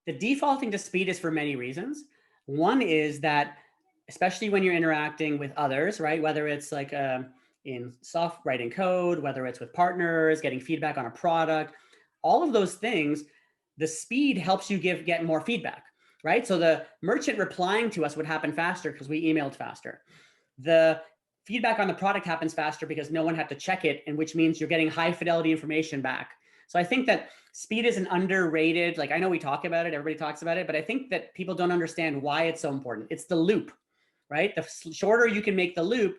the defaulting to speed is for many reasons. One is that, especially when you're interacting with others, right? Whether it's like in soft writing code, whether it's with partners, getting feedback on a product, all of those things, the speed helps you get more feedback, right? So the merchant replying to us would happen faster because we emailed faster. The feedback on the product happens faster because no one had to check it, and which means you're getting high fidelity information back. So I think that speed is an underrated, like I know we talk about it, everybody talks about it, but I think that people don't understand why it's so important. It's the loop, right? The shorter you can make the loop,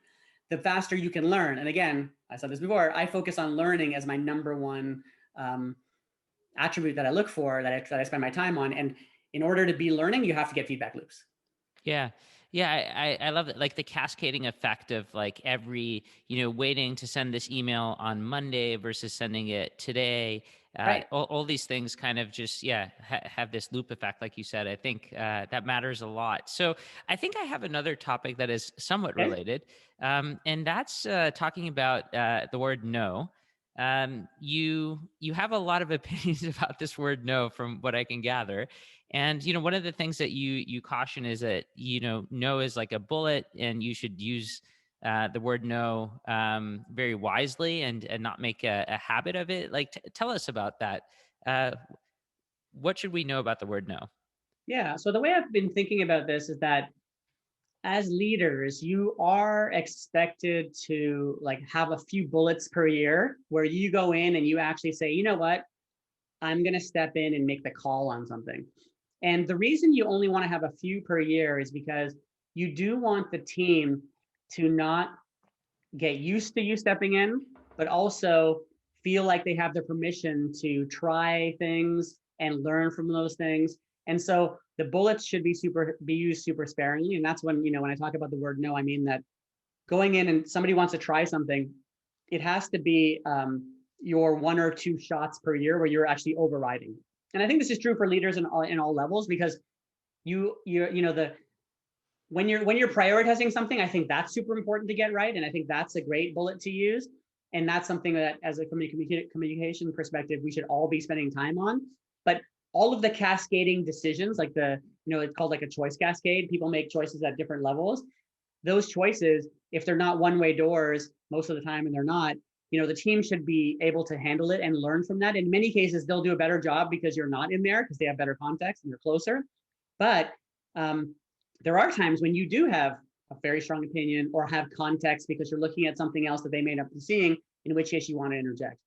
the faster you can learn. And again, I said this before, I focus on learning as my number one attribute that I look for, that I spend my time on. And in order to be learning, you have to get feedback loops. Yeah. Yeah, I love it. Like the cascading effect of like every, waiting to send this email on Monday versus sending it today. Right. All these things kind of just, have this loop effect, like you said. I think that matters a lot. So I think I have another topic that is somewhat Okay. related. And that's talking about the word no. You have a lot of opinions about this word no, from what I can gather. And, one of the things that you caution is that, no is like a bullet, and you should use the word no very wisely, and not make a habit of it. Like, tell us about that. What should we know about the word no? Yeah. So the way I've been thinking about this is that as leaders, you are expected to like have a few bullets per year where you go in and you actually say, you know what, I'm going to step in and make the call on something. And the reason you only want to have a few per year is because you do want the team to not get used to you stepping in, but also feel like they have the permission to try things and learn from those things. And so the bullets should be used super sparingly. And that's when, when I talk about the word no, I mean that going in and somebody wants to try something, it has to be your 1 or 2 shots per year where you're actually overriding. And I think this is true for leaders in all levels, because when you're prioritizing something, I think that's super important to get right, and I think that's a great bullet to use, and that's something that, as a communication perspective, we should all be spending time on. But all of the cascading decisions, like it's called like a choice cascade. People make choices at different levels. Those choices, if they're not one-way doors most of the time, and they're not, the team should be able to handle it and learn from that. In many cases, they'll do a better job because you're not in there, because they have better context and they're closer. But there are times when you do have a very strong opinion or have context because you're looking at something else that they may not be seeing, in which case you want to interject.